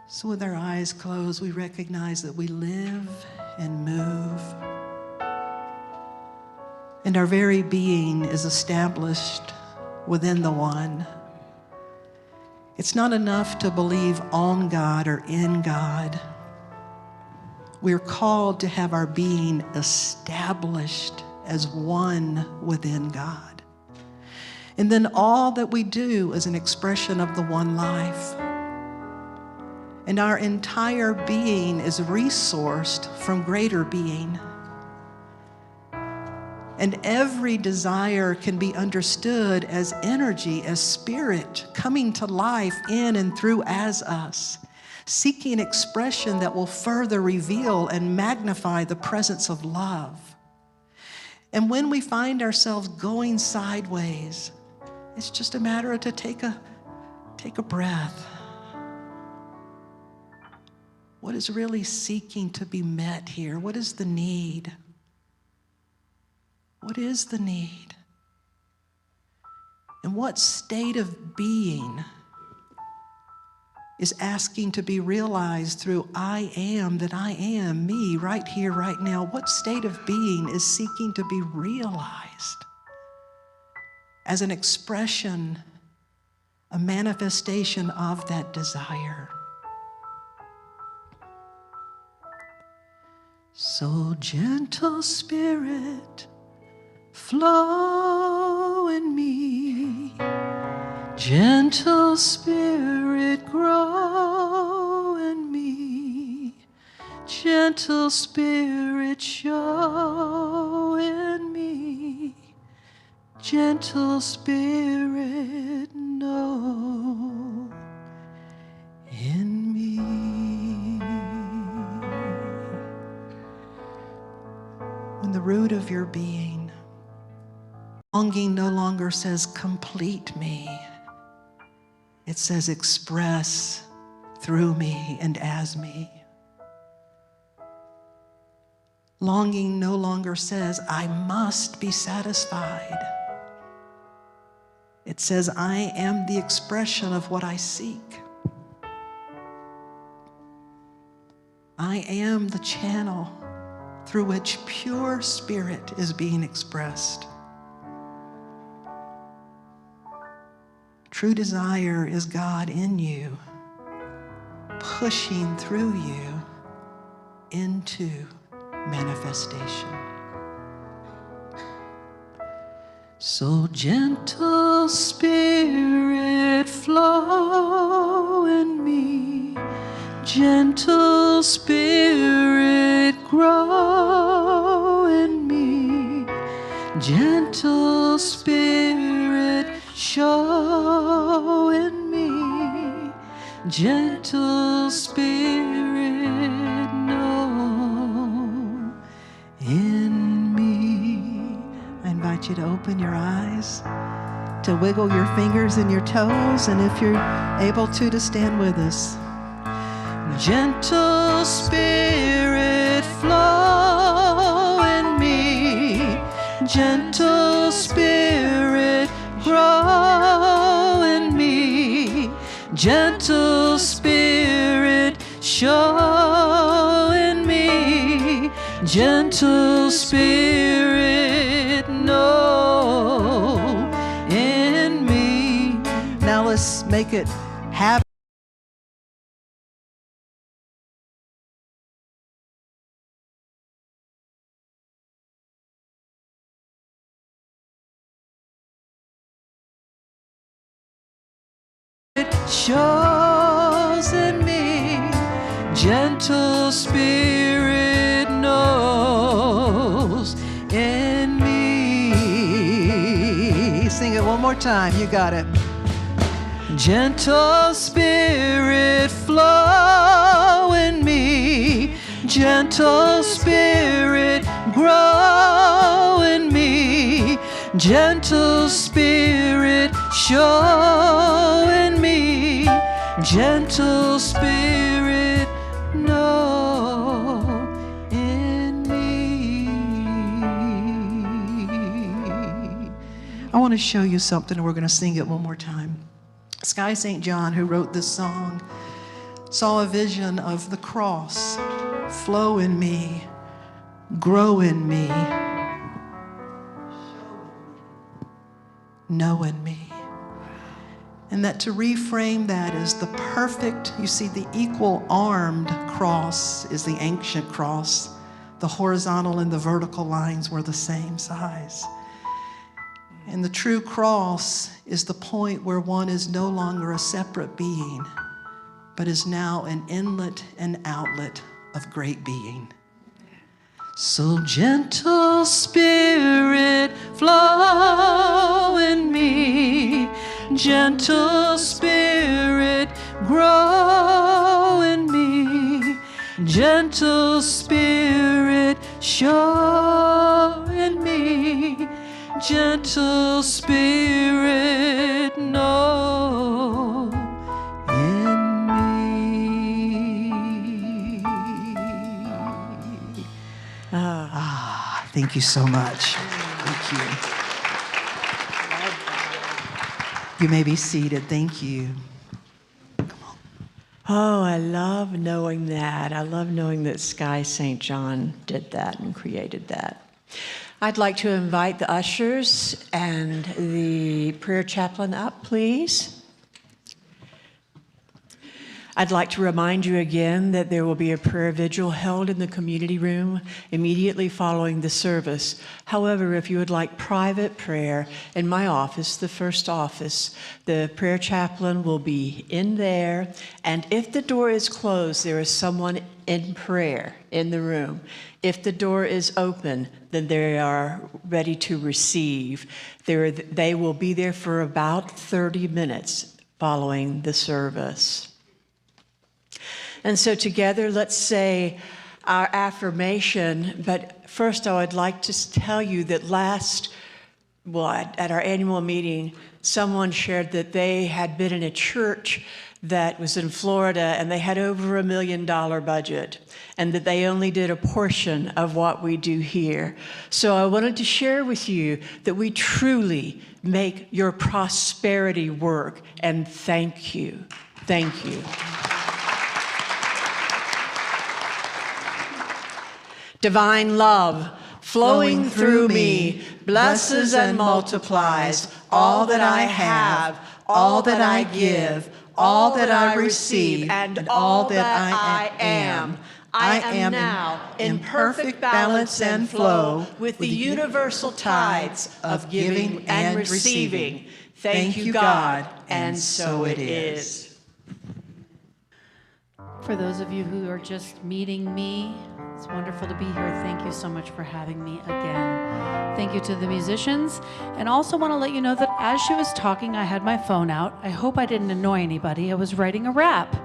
So with our eyes closed, we recognize that we live and move, and our very being is established within the One. It's not enough to believe on God or in God. We're called to have our being established as one within God. And then all that we do is an expression of the one life. And our entire being is resourced from greater being. And every desire can be understood as energy, as spirit coming to life in and through as us, seeking expression that will further reveal and magnify the presence of love. And when we find ourselves going sideways, it's just a matter of to take a breath. What is really seeking to be met here? What is the need? What is the need? And what state of being is asking to be realized through I am, that I am me right here, right now? What state of being is seeking to be realized as an expression, a manifestation of that desire? So gentle Spirit, flow in me. Gentle Spirit, grow in me. Gentle Spirit, show in me. Gentle Spirit, know in me. When the root of your being, longing no longer says, complete me. It says, express through me and as me. Longing no longer says, I must be satisfied. It says, I am the expression of what I seek. I am the channel through which pure spirit is being expressed. True desire is God in you, pushing through you into manifestation. So gentle spirit flow in me, gentle spirit grow in me, gentle spirit show in me, gentle spirit know in me. I invite you to open your eyes, to wiggle your fingers and your toes, and if you're able to stand with us. Gentle spirit flow in me, gentle spirit grow in me, gentle spirit show in me, gentle spirit know in me. Now let's make it happen. Shows in me, gentle spirit knows in me. Sing it one more time, you got it. Gentle spirit flow in me, gentle spirit grow in me, gentle spirit show in me, gentle spirit know in me. I want to show you something, and we're going to sing it one more time. Sky St. John, who wrote this song, saw a vision of the cross flow in me, grow in me, know in me. And that to reframe that is the perfect, you see, the equal armed cross is the ancient cross. The horizontal and the vertical lines were the same size. And the true cross is the point where one is no longer a separate being, but is now an inlet and outlet of great being. So gentle spirit flow in me, gentle spirit grow in me, gentle spirit show in me, gentle spirit know in me. Thank you so much. Thank you. You may be seated. Thank you. Oh, I love knowing that. I love knowing that Sky St. John did that and created that. I'd like to invite the ushers and the prayer chaplain up, please. I'd like to remind you again that there will be a prayer vigil held in the community room immediately following the service. However, if you would like private prayer in my office, the first office, the prayer chaplain will be in there. And if the door is closed, there is someone in prayer in the room. If the door is open, then they are ready to receive. They will be there for about 30 minutes following the service. And so together, let's say our affirmation. But first, I would like to tell you that at our annual meeting, someone shared that they had been in a church that was in Florida and they had over $1 million budget and that they only did a portion of what we do here. So I wanted to share with you that we truly make your prosperity work, and thank you. Thank you. Divine love flowing through me blesses and multiplies all that I have, all that I give, all that I receive, and all that I am. I am now in perfect balance and flow with the universal tides of giving and receiving. Thank you, God, and so it is. For those of you who are just meeting me, it's wonderful to be here. Thank you so much for having me again. Thank you to the musicians. And also want to let you know that as she was talking, I had my phone out. I hope I didn't annoy anybody. I was writing a rap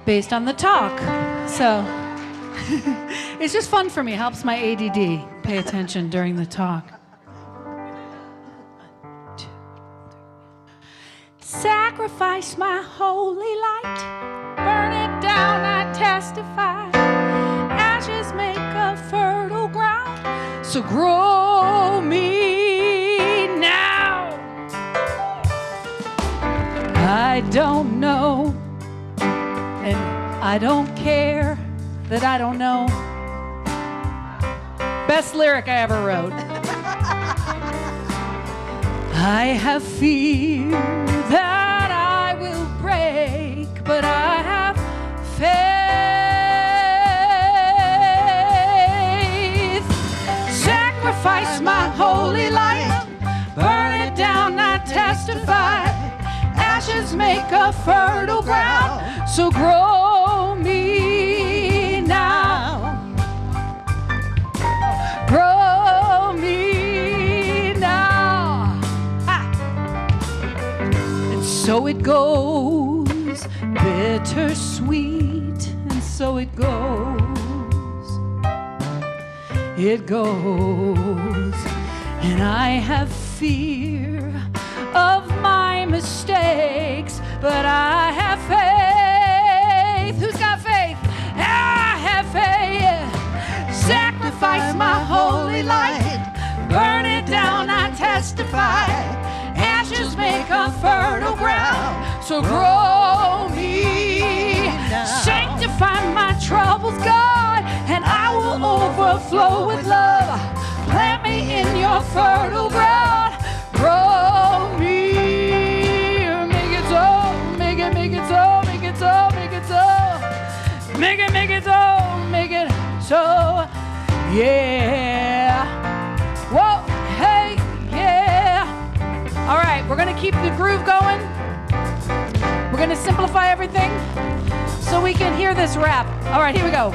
based on the talk. So it's just fun for me. It helps my ADD pay attention during the talk. 1, 2, 3. Sacrifice my holy light. Burn it down, I testify. Ashes make a fertile ground. So grow me now. I don't know, and I don't care that I don't know. Best lyric I ever wrote. I have fear that I will break, but I have faith. Sacrifice my holy light, burn it down, I testify. Ashes make a fertile ground, so grow me now. Grow me now. And so it goes, bittersweet, and so it goes. It goes, and I have fear of my mistakes, but I have faith. Who's got faith? I have faith. Sacrifice my holy light, burn it down, I testify. Ashes make a fertile ground, so grow me. Sanctify my troubles, God, and I will overflow with love. Plant me in your fertile ground. Grow me. Make it so, make it so, make it so, make it so. Make it so, make it so. Yeah. Whoa, hey, yeah. All right, we're gonna keep the groove going. We're gonna simplify everything so we can hear this rap. All right, here we go.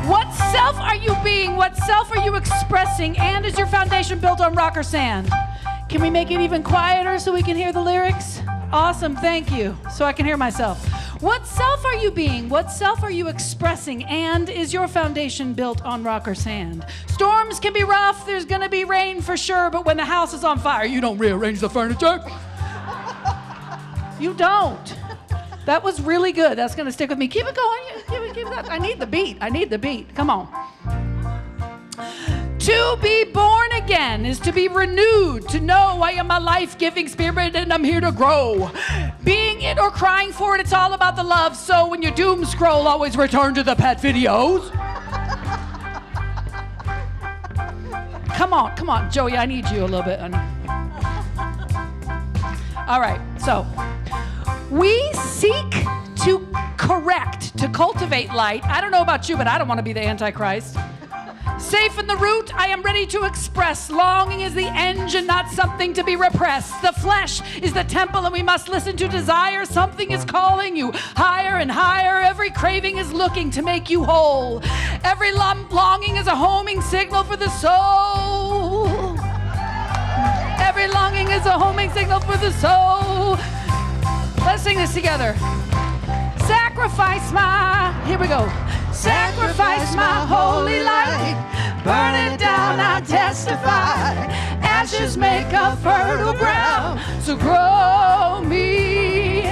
What self are you being? What self are you expressing? And is your foundation built on rock or sand? Can we make it even quieter so we can hear the lyrics? Awesome, thank you. So I can hear myself. What self are you being? What self are you expressing? And is your foundation built on rock or sand? Storms can be rough, there's gonna be rain for sure, but when the house is on fire, you don't rearrange the furniture. You don't. That was really good. That's gonna stick with me. Keep it going. Keep it up. I need the beat. Come on. To be born again is to be renewed, to know I am a life-giving spirit and I'm here to grow. Being it or crying for it, it's all about the love. So when you doom scroll, always return to the pet videos. Come on, Joey, I need you a little bit. All right, so we seek to correct, to cultivate light. I don't know about you, but I don't want to be the Antichrist. Safe in the root, I am ready to express. Longing is the engine, not something to be repressed. The flesh is the temple, and we must listen to desire. Something is calling you higher and higher. Every craving is looking to make you whole. Every longing is a homing signal for the soul. Every longing is a homing signal for the soul. Let's sing this together. Sacrifice my, here we go. Sacrifice my holy light, burn it down, I testify. Ashes make a fertile ground, so grow me.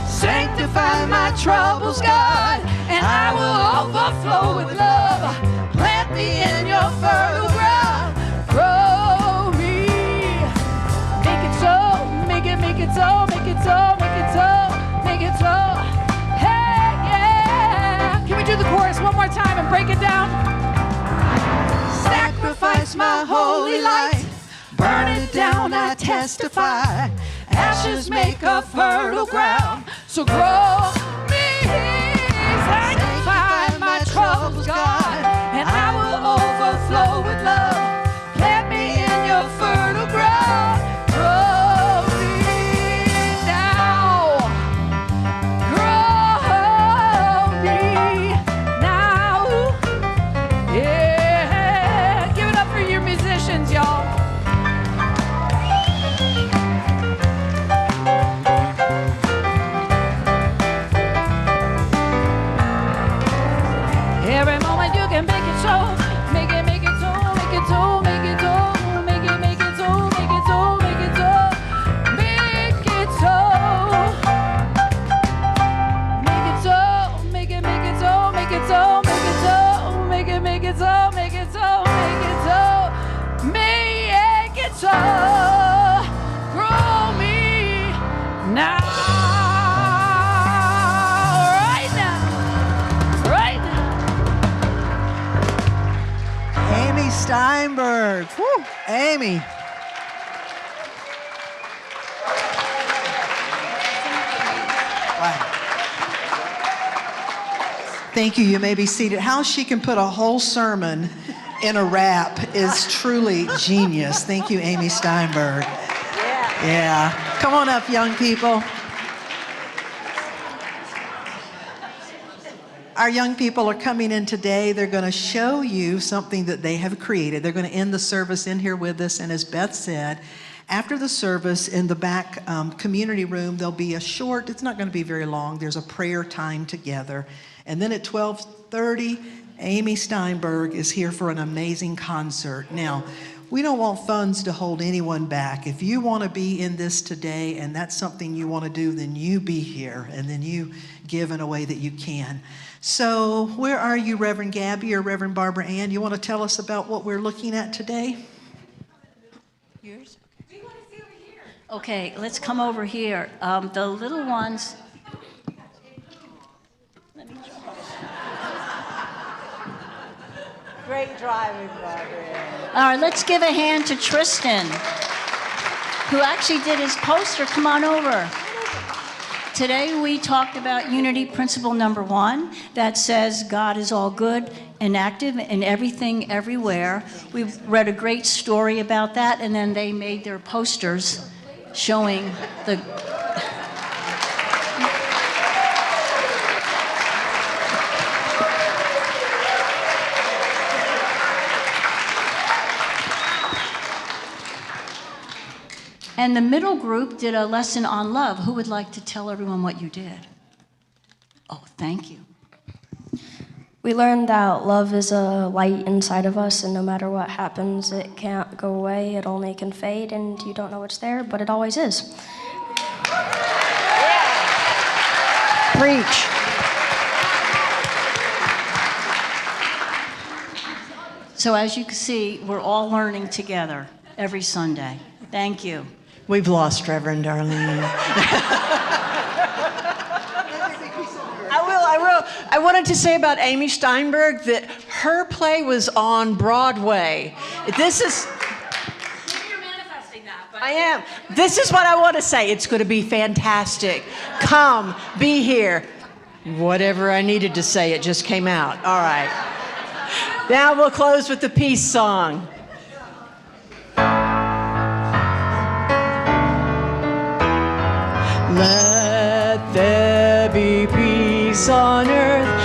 Sanctify my troubles, God, and I will overflow with love. Plant me in your fertile ground, grow me. Make it so, make it so, make it so, make it so, make it so. Hey, yeah. Can we do the chorus one more time and break it down? Sacrifice my holy light, burn it down, I testify. Ashes make a fertile ground, so grow me. Sanctify my troubles, God, and I will overflow with love. Plant me in your fertile ground, grow me now. Grow me now. Yeah, give it up for your musicians, y'all. Every moment you can make it so, make it so, make it so, make it so, make it so, make it so, make it so, make it so, make it so, make it so, make it so, make it so, make it so, make it so, make it so, make it so, grow me now. Amy Steinberg. Woo, Amy. Wow. Thank you. You may be seated. How she can put a whole sermon in a rap is truly genius. Thank you, Amy Steinberg. Yeah. Come on up, young people. Our young people are coming in today. They're going to show you something that they have created. They're going to end the service in here with us. And as Beth said, after the service in the back community room, there'll be a short, it's not going to be very long, there's a prayer time together. And then at 12:30, Amy Steinberg is here for an amazing concert. Now, we don't want funds to hold anyone back. If you want to be in this today and that's something you want to do, then you be here and then you give in a way that you can. So where are you, Reverend Gabby or Reverend Barbara Ann? You want to tell us about what we're looking at today? Yours? We want to see over here. Okay, let's come over here. The little ones. Great driving, Barbara. All right, let's give a hand to Tristan, who actually did his poster. Come on over. Today we talked about unity principle number 1 that says God is all good and active in everything, everywhere. We read a great story about that, and then they made their posters showing the... And the middle group did a lesson on love. Who would like to tell everyone what you did? Oh, thank you. We learned that love is a light inside of us, and no matter what happens, it can't go away. It only can fade, and you don't know it's there, but it always is. Preach. So as you can see, we're all learning together every Sunday. Thank you. We've lost Reverend Darlene. I will. I wanted to say about Amy Steinberg that her play was on Broadway. This is... You're manifesting that, but... I am. This is what I want to say. It's going to be fantastic. Come, be here. Whatever I needed to say, it just came out. All right. Now we'll close with the peace song. Let there be peace on earth